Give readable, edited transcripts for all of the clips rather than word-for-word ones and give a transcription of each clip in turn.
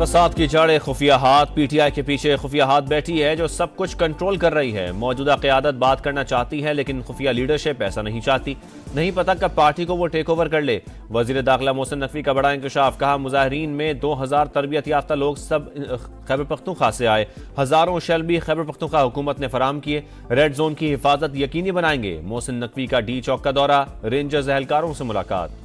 फसाद की जड़ खुफिया हाथ। पीटीआई के पीछे खुफिया हाथ बैठी है जो सब कुछ कंट्रोल कर रही है। मौजूदा क़यादत बात करना चाहती है लेकिन खुफिया लीडरशिप ऐसा नहीं चाहती। नहीं पता कब पार्टी को वो टेक ओवर कर ले। वजीर दाखिला मोहसिन नकवी का बड़ा इंकशाफ। कहा मुजाहिरीन में 2000 तरबियत याफ्ता लोग सब खैबर पख्तूनख्वा से आए। हजारों शेल भी खैबर पख्तूनख्वा हुकूमत ने फराम किए। रेड जोन की हिफाजत यकीनी बनाएंगे। मोहसिन नकवी का डी चौक का दौरा। रेंजर्स एहलकारों से मुलाकात।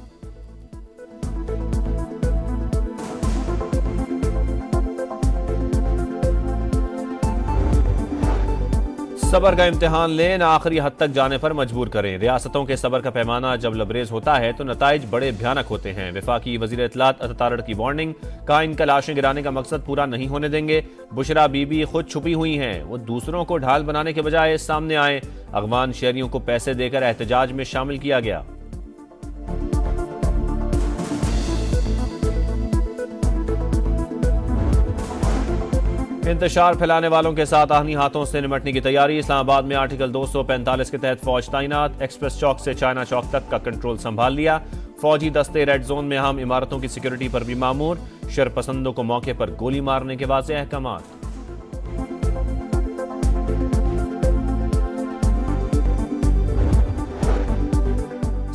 सबर का इम्तिहान लें, आखिरी हद तक जाने पर मजबूर करें। रियासतों के सबर का पैमाना जब लबरेज होता है तो नताइज बड़े भयानक होते हैं। वफाकी वजीर इत्तलात अतारड़ की वार्निंग। कहा इनका लाशें गिराने का मकसद पूरा नहीं होने देंगे। बुशरा बीबी खुद छुपी हुई हैं, वो दूसरों को ढाल बनाने के बजाय सामने आए। अगवान शहरियों को पैसे देकर एहतजाज में शामिल किया गया। इंतशार फैलाने वालों के साथ आहनी हाथों से निमटने की तैयारी। इस्लामाबाद में आर्टिकल 245 के तहत फौज तैनात। एक्सप्रेस चौक से चाइना चौक तक का कंट्रोल संभाल लिया। फौजी दस्ते रेड जोन में अहम इमारतों की सिक्योरिटी पर भी मामूर। शरपसंदों को मौके पर गोली मारने के वाज़ेह अहकामात।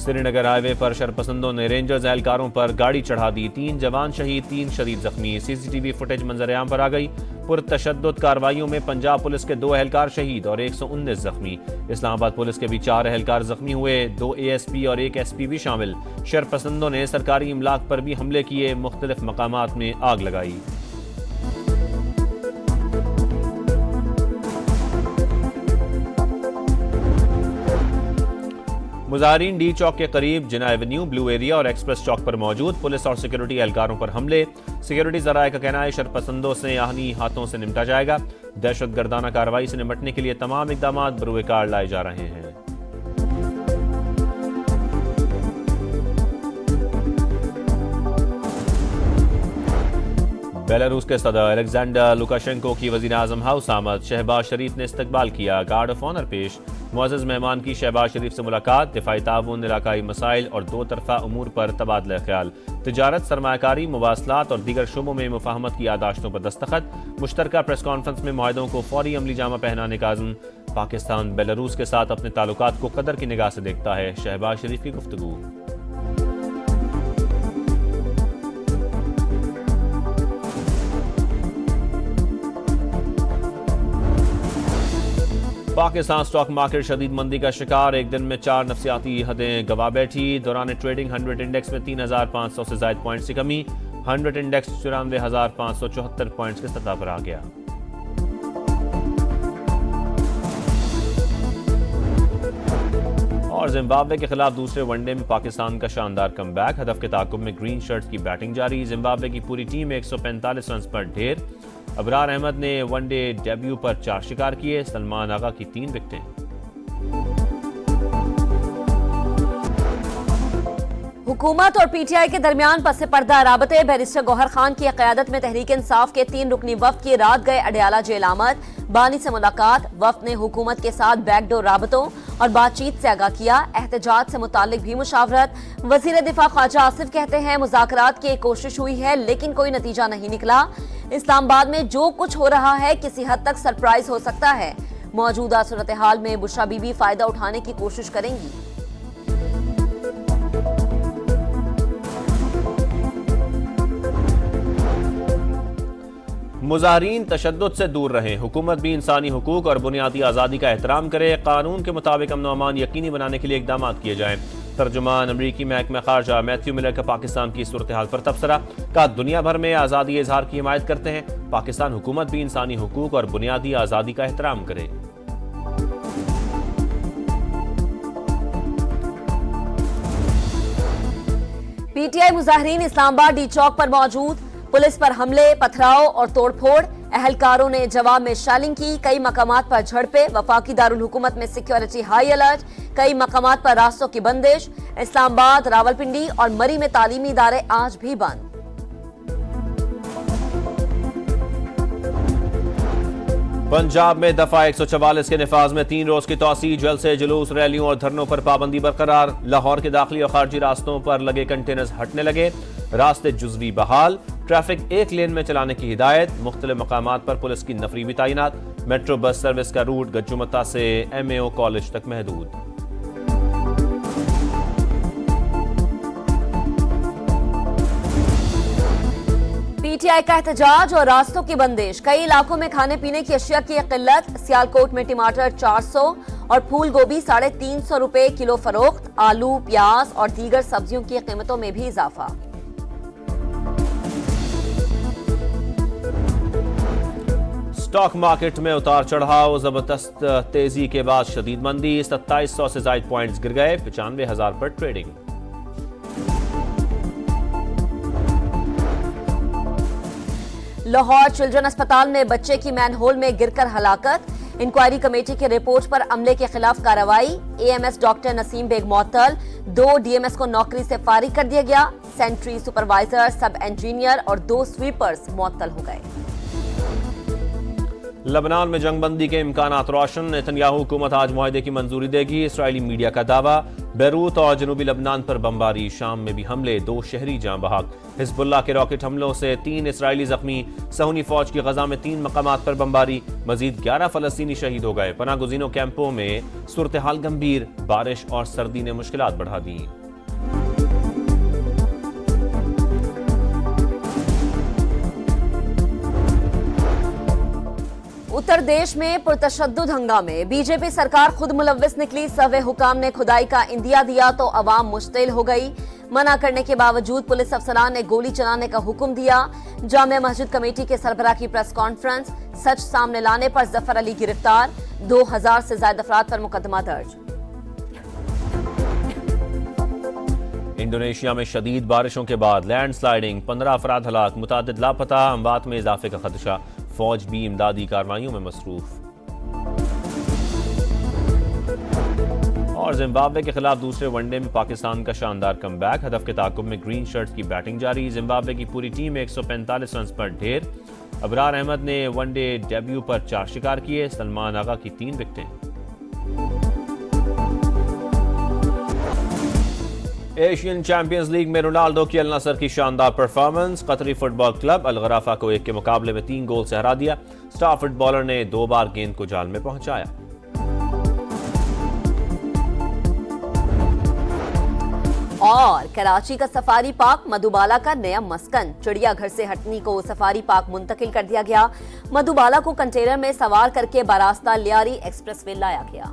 श्रीनगर हाईवे पर शरपसंदों ने रेंजर्स एहलकारों पर गाड़ी चढ़ा दी। 3 जवान शहीद, 3 शदीद जख्मी। सीसीटीवी फुटेज मंजर-ए-आम पर आ गई। पुरतशद्दुद कार्रवाइयों में पंजाब पुलिस के 2 एहलकार शहीद और 119 जख्मी। इस्लामाबाद पुलिस के भी 4 एहलकार जख्मी हुए। 2 ASP और 1 SP भी शामिल। शरपसंदों ने सरकारी इमलाक पर भी हमले किए। मुख्तलिफ मकामात में आग लगाई। मुजाहिरीन डी चौक के करीब जिना एवेन्यू, ब्लू एरिया और एक्सप्रेस चौक पर मौजूद। पुलिस और सिक्योरिटी एहलकारों पर हमले। सिक्योरिटी जराये का कहना है शरपसंदों से आहनी हाथों से निपटा जाएगा। दहशत गर्दाना कार्रवाई से निपटने के लिए तमाम इकदाम बरूए कार लाए जा रहे हैं। बेलारूस के सदर अलेक्जेंडर लुकाशेंको की वजीर आजम हाउस आमद। शहबाज शरीफ ने इस्तकबाल किया। गार्ड ऑफ ऑनर पेश। मुअज़्ज़ज़ मेहमान की शहबाज शरीफ से मुलाकात। दिफाई ताउन, इलाकाई मसाइल और 2 तरफा उमूर पर तबादला ख्याल। तिजारत, सरमायाकारी, मुवासलात और दीगर शोबों में मुफाहमत की यादाश्तों पर दस्तखत। मुश्तरका प्रेस कॉन्फ्रेंस में मुआहदों को फौरी अमली जामा पहनाने का अज़्म। पाकिस्तान बेलारूस के साथ अपने ताल्लुकात को कदर की निगाह से देखता है। शहबाज शरीफ की गुफ्तगू। पाकिस्तान स्टॉक मार्केट शदीद मंदी का शिकार। एक दिन में 4 नफसियाती हदें गवा बैठी। दौरान ट्रेडिंग 100 इंडेक्स में 3500 से ज़ायद पॉइंट्स की कमी। 100 इंडेक्स 94,574 पॉइंट्स की सतह पर आ गया। और जिम्बाब्वे के खिलाफ दूसरे वनडे में पाकिस्तान का शानदार कमबैक। हदफ के ताकुब में ग्रीन शर्ट्स की बैटिंग जारी। जिम्बाब्वे की पूरी टीम 145 रन पर ढेर। अबरार अहमद ने वनडे डेब्यू पर 4 शिकार किए। सलमान आगा की 3 विकेटें। हुकूमत और पीटीआई के दरमियान पस पर्दा राबते। बैरिस्टर गौहर खान की क़यादत में तहरीक इंसाफ के 3 रुकनी वफ्द की रात गए अडयाला जेल आमद। बानी से मुलाकात। वफ्द ने हुकूमत के साथ बैकडोर राबतों और बातचीत से आगाह किया। एहतजाज से मुतालिक भी मुशावरत। वजीर दिफा ख्वाजा आसिफ कहते हैं मुज़ाकरात की एक कोशिश हुई है लेकिन कोई नतीजा नहीं निकला। इस्लामाबाद में जो कुछ हो रहा है किसी हद तक सरप्राइज हो सकता है। मौजूदा सूरत हाल में बुशरा बीबी फायदा उठाने की कोशिश करेंगी। मुजाहिरीन तशद्दुद से दूर रहें। हुकूमत भी इंसानी हुकूक और बुनियादी आज़ादी का एहतराम करे। कानून के मुताबिक अमन अमान यकीनी बनाने के लिए इकदाम किए जाएं। तर्जुमान अमरीकी महकमा खारजा मैथ्यू मिलर का पाकिस्तान की सूरत हाल पर तबसरा। कहा दुनिया भर में आज़ादी इजहार की हिमायत करते हैं। पाकिस्तान हुकूमत भी इंसानी हुकूक और बुनियादी आज़ादी का एहतराम करे। पीटीआई मुजाहिरीन इस्लामाबाद डी चौक पर मौजूद। पुलिस पर हमले, पथराव और तोड़फोड़। एहलकारों ने जवाब में शेलिंग की। कई मकामात पर झड़पें। वफाकी दारुल हुकूमत में सिक्योरिटी हाई अलर्ट। कई मकामात पर रास्तों की बंदिश। इस्लामाबाद, रावलपिंडी और मरी में तालीमी इदारे आज भी बंद। पंजाब में दफा 144 के निफाज में 3 रोज की तौसी। जलसे, जुलूस, रैलियों और धरनों पर पाबंदी बरकरार। लाहौर के दाखिली और खारजी रास्तों पर लगे कंटेनर्स हटने लगे। रास्ते जुजवी बहाल। ट्रैफिक एक लेन में चलाने की हिदायत। मुख्तलिफ मकामात पर पुलिस की नफरी भी तैनात। मेट्रो बस सर्विस का रूट गज्जुमता से MAO कॉलेज तक महदूद। PTI का एहतजाज और रास्तों की बंदिश। कई इलाकों में खाने पीने की अशिया की किल्लत। सियालकोट में टमाटर 400 और फूल गोभी 350 रुपए किलो फरोख्त। आलू, प्याज और दीगर सब्जियों की कीमतों में भी इजाफा। स्टॉक मार्केट में उतार चढ़ाव। जबरदस्त तेजी के बाद शदीद मंदी। 2700 से ज्यादा पॉइंट्स गिर गए। 95,000 पर ट्रेडिंग। लाहौर चिल्ड्रन अस्पताल में बच्चे की मैनहोल में गिरकर हलाकत। इंक्वायरी कमेटी की रिपोर्ट पर अमले के खिलाफ कार्रवाई। AMS डॉक्टर नसीम बेग मुअत्तल। 2 DMS को नौकरी से फारिग कर दिया गया। सेंट्री सुपरवाइजर, सब इंजीनियर और 2 स्वीपर्स मुअत्तल हो गए। लबनान में जंगबंदी के इम्कानात रोशन। नेतन्याहू हुकूमत आज मुआहदे की मंजूरी देगी। इसराइली मीडिया का दावा। बैरूत और जनूबी लबनान पर बमबारी। शाम में भी हमले। 2 शहरी जाँ बहक। हिजबुल्लाह के रॉकेट हमलों से 3 इसराइली जख्मी। सहूनी फौज की गजा में 3 मकामात पर बमबारी। मजीद 11 फलस्तीनी शहीद हो गए। पनाह गुज़ीनों कैंपों में सूरत हाल गंभीर। बारिश और सर्दी ने मुश्किलात बढ़ा दी। उत्तर प्रदेश में पुरतशद्दुद हंगामे। बीजेपी सरकार खुद मुलव्विस निकली। सर्वे हुकाम ने खुदाई का इंदिया दिया तो अवाम मुश्तिल हो गई। मना करने के बावजूद पुलिस अफसरान ने गोली चलाने का हुक्म दिया। जामे मस्जिद कमेटी के सरबराह की प्रेस कॉन्फ्रेंस। सच सामने लाने पर जफर अली गिरफ्तार। 2000 से ज्यादा अफराद पर मुकदमा दर्ज। इंडोनेशिया में शदीद बारिशों के बाद लैंडस्लाइडिंग। 15 अफराद हलाक। मुतादिद लापता। अमवात में इजाफे का खदशा। फौज भी इमदादी कार्रवाइयों में मसरूफ। और जिम्बाब्वे के खिलाफ दूसरे वनडे में पाकिस्तान का शानदार कमबैक। हदफ के ताकुब में ग्रीन शर्ट्स की बैटिंग जारी। जिम्बाब्वे की पूरी टीम 145 रन पर ढेर। अबरार अहमद ने वनडे डेब्यू पर 4 शिकार किए। सलमान आगा की 3 विकेटें। एशियन चैंपियंस लीग में रोनाल्डो की अल नसर की शानदार परफॉर्मेंस। कतरी फुटबॉल क्लब अल गराफा को 1 के मुकाबले में 3 गोल से हरा दिया। स्टार फुटबॉलर ने 2 बार गेंद को जाल में पहुंचाया। और कराची का सफारी पार्क मधुबाला का नया मस्कन। चिड़ियाघर से हटनी को सफारी पार्क मुंतकिल कर दिया गया। मधुबाला को कंटेनर में सवार करके बारास्ता लियारी एक्सप्रेसवे लाया गया।